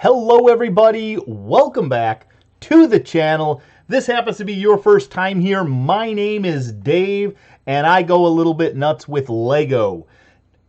Hello everybody, welcome back to the channel. This happens to be your first time here. My name is Dave and I go a little bit nuts with Lego.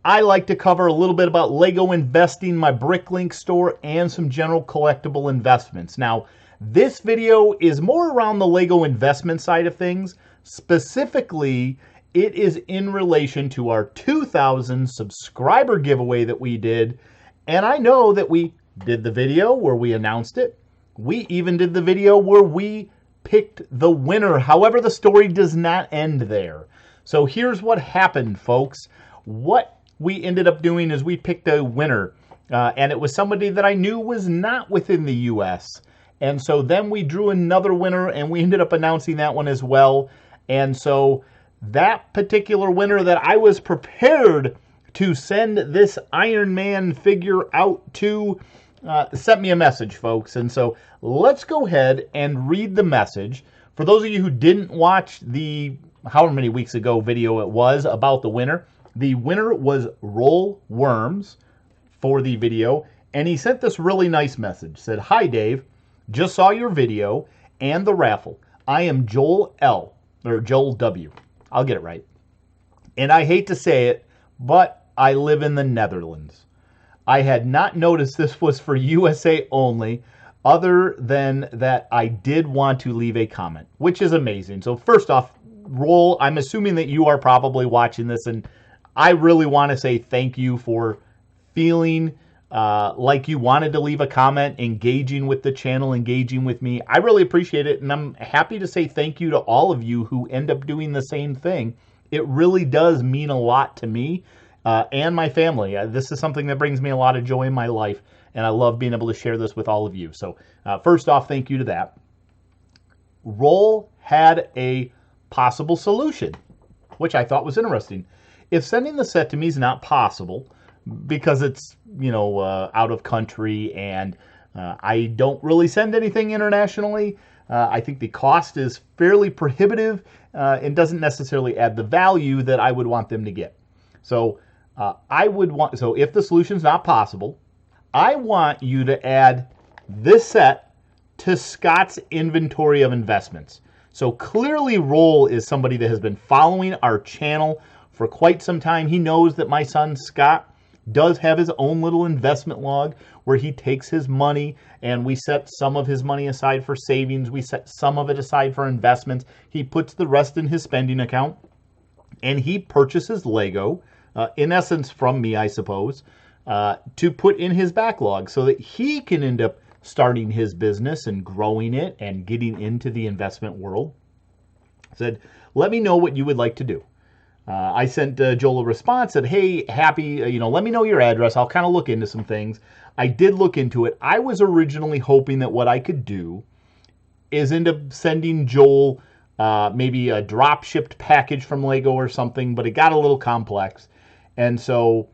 I like to cover a little bit about Lego investing, my Bricklink store, and some general collectible investments. Now, this video is more around the Lego investment side of things. Specifically, it is in relation to our 2,000 subscriber giveaway that we did. And I know that we did the video where we announced it. We even did the video where we picked the winner. However, the story does not end there. So here's what happened, folks. What we ended up doing is we picked a winner, and it was somebody that I knew was not within the US. And so then we drew another winner, and we ended up announcing that one as well. And so that particular winner that I was prepared to send this Iron Man figure out to sent me a message, folks. And so let's go ahead and read the message. For those of you who didn't watch the however many weeks ago video it was about the winner was Roll Worms for the video. And he sent this really nice message. Said, "Hi Dave, just saw your video and the raffle. I am Joel L, or Joel W. I'll get it right. And I hate to say it, but I live in the Netherlands. I had not noticed this was for USA only, other than that I did want to leave a comment," which is amazing. So first off, Roll, I'm assuming that you are probably watching this, and I really want to say thank you for feeling like you wanted to leave a comment, engaging with the channel, engaging with me. I really appreciate it, and I'm happy to say thank you to all of you who end up doing the same thing. It really does mean a lot to me. And my family. This is something that brings me a lot of joy in my life, and I love being able to share this with all of you. So first off, thank you to that. Roll had a possible solution, which I thought was interesting. If sending the set to me is not possible because it's, out of country and I don't really send anything internationally, I think the cost is fairly prohibitive and doesn't necessarily add the value that I would want them to get. So so if the solution's not possible, I want you to add this set to Scott's inventory of investments. So clearly Roll is somebody that has been following our channel for quite some time. He knows that my son Scott does have his own little investment log where he takes his money, and we set some of his money aside for savings. We set some of it aside for investments. He puts the rest in his spending account, and he purchases Lego, in essence from me, I suppose, to put in his backlog so that he can end up starting his business and growing it and getting into the investment world. Said, let me know what you would like to do. I sent Joel a response, said, hey, happy, let me know your address. I'll kind of look into some things. I did look into it. I was originally hoping that what I could do is end up sending Joel maybe a drop shipped package from Lego or something, but it got a little complex. And so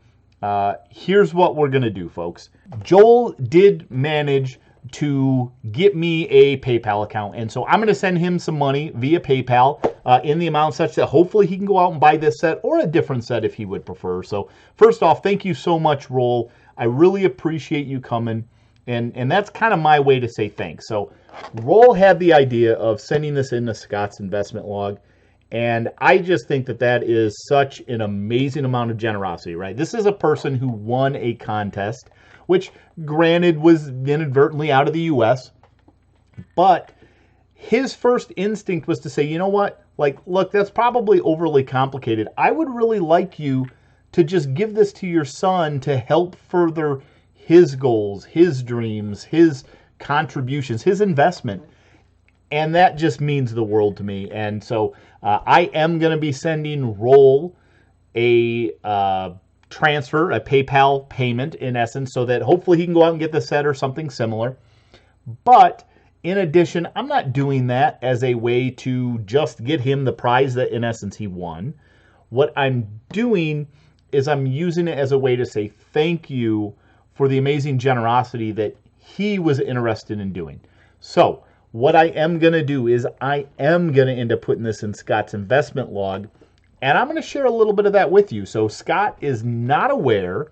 here's what we're going to do, folks. Joel did manage to get me a PayPal account. And so I'm going to send him some money via PayPal in the amount such that hopefully he can go out and buy this set or a different set if he would prefer. So first off, thank you so much, Roll. I really appreciate you coming. And that's kind of my way to say thanks. So Roll had the idea of sending this into Scott's investment log. And I just think that that is such an amazing amount of generosity, right? This is a person who won a contest, which granted was inadvertently out of the US. But his first instinct was to say, you know what? Look, that's probably overly complicated. I would really like you to just give this to your son to help further his goals, his dreams, his contributions, his investment. And that just means the world to me. And so I am going to be sending Roll a transfer, a PayPal payment in essence, so that hopefully he can go out and get the set or something similar. But in addition, I'm not doing that as a way to just get him the prize that in essence he won. What I'm doing is I'm using it as a way to say thank you for the amazing generosity that he was interested in doing. So what I am going to do is I am going to end up putting this in Scott's investment log, and I'm going to share a little bit of that with you. So Scott is not aware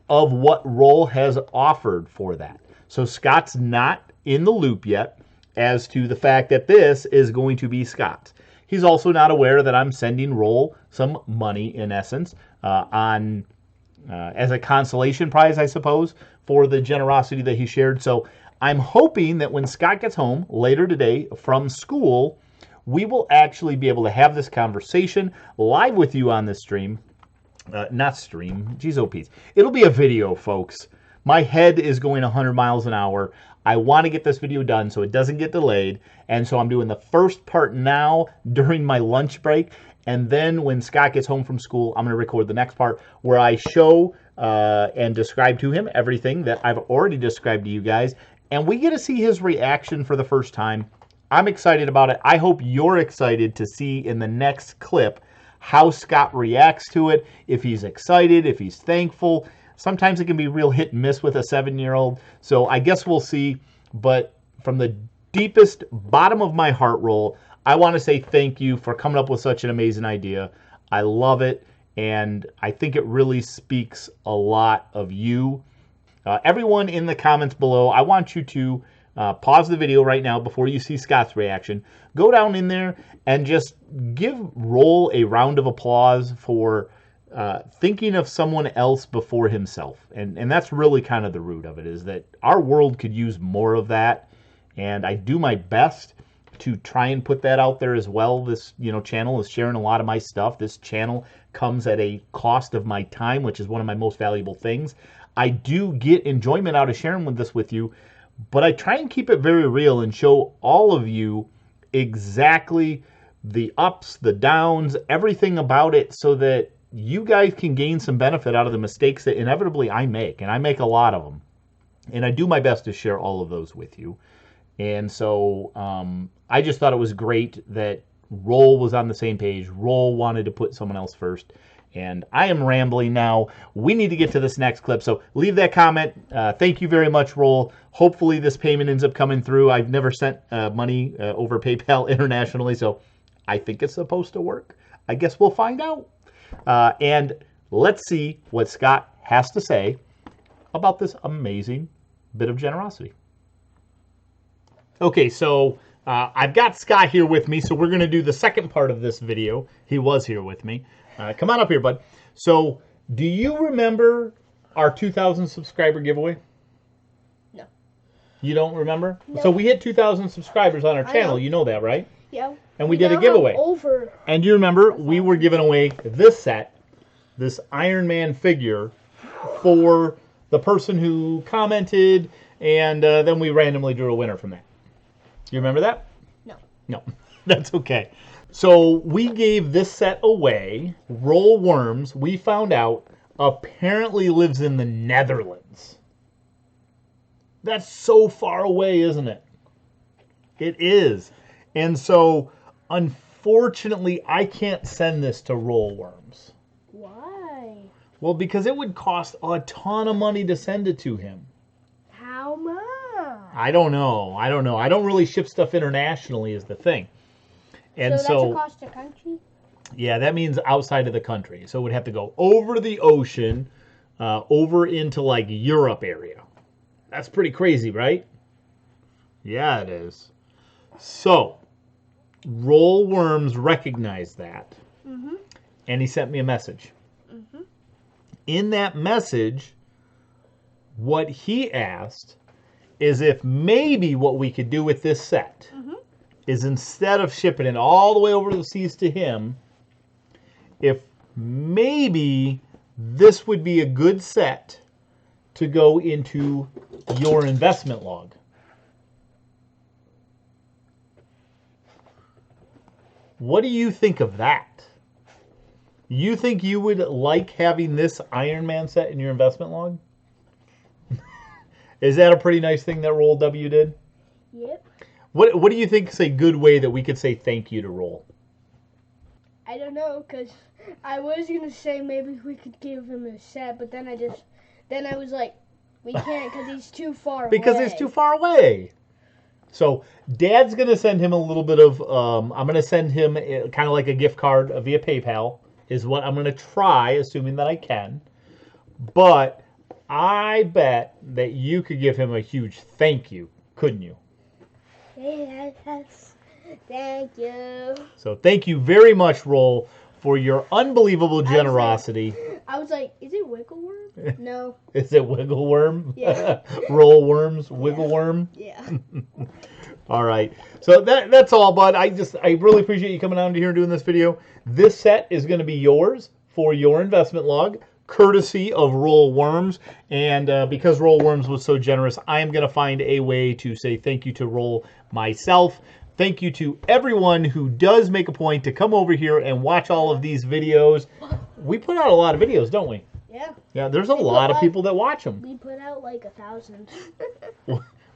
of what Roll has offered for that. So Scott's not in the loop yet as to the fact that this is going to be Scott's. He's also not aware that I'm sending Roll some money, in essence, as a consolation prize, I suppose, for the generosity that he shared. So I'm hoping that when Scott gets home later today from school, we will actually be able to have this conversation live with you on this stream. Not stream, geez, oh Pete. It'll be a video, folks. My head is going 100 miles an hour. I want to get this video done so it doesn't get delayed. And so I'm doing the first part now during my lunch break. And then when Scott gets home from school, I'm going to record the next part where I show and describe to him everything that I've already described to you guys. And we get to see his reaction for the first time. I'm excited about it. I hope you're excited to see in the next clip how Scott reacts to it, if he's excited, if he's thankful. Sometimes it can be real hit and miss with a 7-year-old. So I guess we'll see. But from the deepest bottom of my heart, Roll, I want to say thank you for coming up with such an amazing idea. I love it. And I think it really speaks a lot of you. Everyone in the comments below, I want you to pause the video right now before you see Scott's reaction. Go down in there and just give Roll a round of applause for thinking of someone else before himself. And that's really kind of the root of it, is that our world could use more of that. And I do my best to try and put that out there as well. This channel is sharing a lot of my stuff. This channel comes at a cost of my time, which is one of my most valuable things. I do get enjoyment out of sharing this with you, but I try and keep it very real and show all of you exactly the ups, the downs, everything about it, so that you guys can gain some benefit out of the mistakes that inevitably I make, and I make a lot of them. And I do my best to share all of those with you. And so I just thought it was great that Roll was on the same page. Roll wanted to put someone else first. And I am rambling now. We need to get to this next clip. So leave that comment. Thank you very much, Roll. Hopefully this payment ends up coming through. I've never sent money over PayPal internationally, so I think it's supposed to work. I guess we'll find out. And let's see what Scott has to say about this amazing bit of generosity. Okay, so I've got Scott here with me, so we're going to do the second part of this video. He was here with me. Come on up here, bud. So, do you remember our 2,000 subscriber giveaway? No. You don't remember? No. So we hit 2,000 subscribers on our channel. You know that, right? Yeah. And we did a giveaway. Over. And you remember we were giving away this set, this Iron Man figure, for the person who commented, and then we randomly drew a winner from that. You remember that? No. No, that's okay. So we gave this set away. Roll Worms, we found out, apparently lives in the Netherlands. That's so far away, isn't it? It is. And so, unfortunately, I can't send this to Roll Worms. Why? Well, because it would cost a ton of money to send it to him. How much? I don't know. I don't really ship stuff internationally is the thing. And so that's across the country? Yeah, that means outside of the country. So it would have to go over the ocean, over into like Europe area. That's pretty crazy, right? Yeah, it is. So, Roll Worms recognized that. Mm-hmm. And he sent me a message. Mm-hmm. In that message, what he asked is if maybe what we could do with this set is, instead of shipping it all the way over the seas to him, if maybe this would be a good set to go into your investment log. What do you think of that? You think you would like having this Iron Man set in your investment log? Is that a pretty nice thing that Roll W did? Yep. What do you think is a good way that we could say thank you to Roll? I don't know, because I was going to say maybe we could give him a set, but then I was like, we can't because he's too far away. Because he's too far away. So Dad's going to send him a little bit of, I'm going to send him kind of like a gift card via PayPal is what I'm going to try, assuming that I can. But I bet that you could give him a huge thank you, couldn't you? Yes. Thank you. So thank you very much, Roll, for your unbelievable generosity. I was like, is it wiggle worm? No. Is it wiggle worm? Yeah. Roll worms, wiggle worm? Yeah. All right. So that's all, bud. I really appreciate you coming down here and doing this video. This set is going to be yours for your investment log, courtesy of Roll Worms. And because Roll Worms was so generous, I am going to find a way to say thank you to Roll myself. Thank you to everyone who does make a point to come over here and watch all of these videos. We put out a lot of videos, don't we? Yeah. Yeah, there's a lot of people that watch them. We put out like 1,000.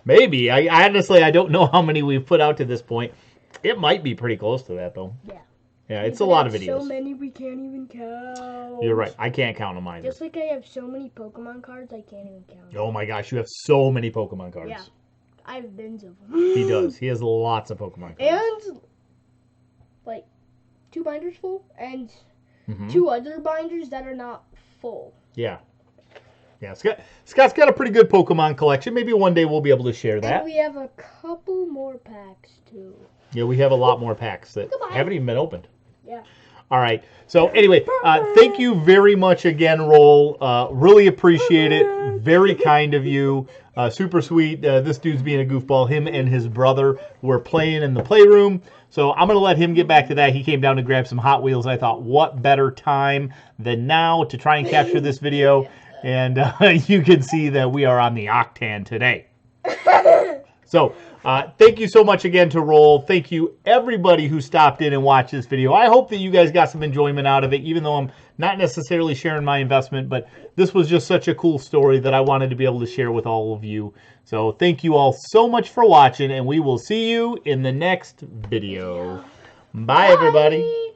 Maybe. I honestly, I don't know how many we've put out to this point. It might be pretty close to that, though. Yeah. Yeah, it's a lot of videos. So many we can't even count. You're right. I can't count them either. Just like I have so many Pokemon cards, I can't even count. Oh my gosh, you have so many Pokemon cards. Yeah. I have bins of them. He does. He has lots of Pokemon cards. And, like, 2 binders full, and 2 other binders that are not full. Yeah. Yeah, Scott's got a pretty good Pokemon collection. Maybe one day we'll be able to share that. And we have a couple more packs, too. Yeah, we have a lot more packs that haven't even been opened. Yeah. All right. So anyway, thank you very much again, Roll. Really appreciate it. Very kind of you. Super sweet. This dude's being a goofball. Him and his brother were playing in the playroom. So I'm going to let him get back to that. He came down to grab some Hot Wheels. I thought, what better time than now to try and capture this video. And you can see that we are on the Octan today. So thank you so much again to Roll. Thank you everybody who stopped in and watched this video. I hope that you guys got some enjoyment out of it, even though I'm not necessarily sharing my investment, but this was just such a cool story that I wanted to be able to share with all of you. So thank you all so much for watching, and we will see you in the next video. Bye everybody.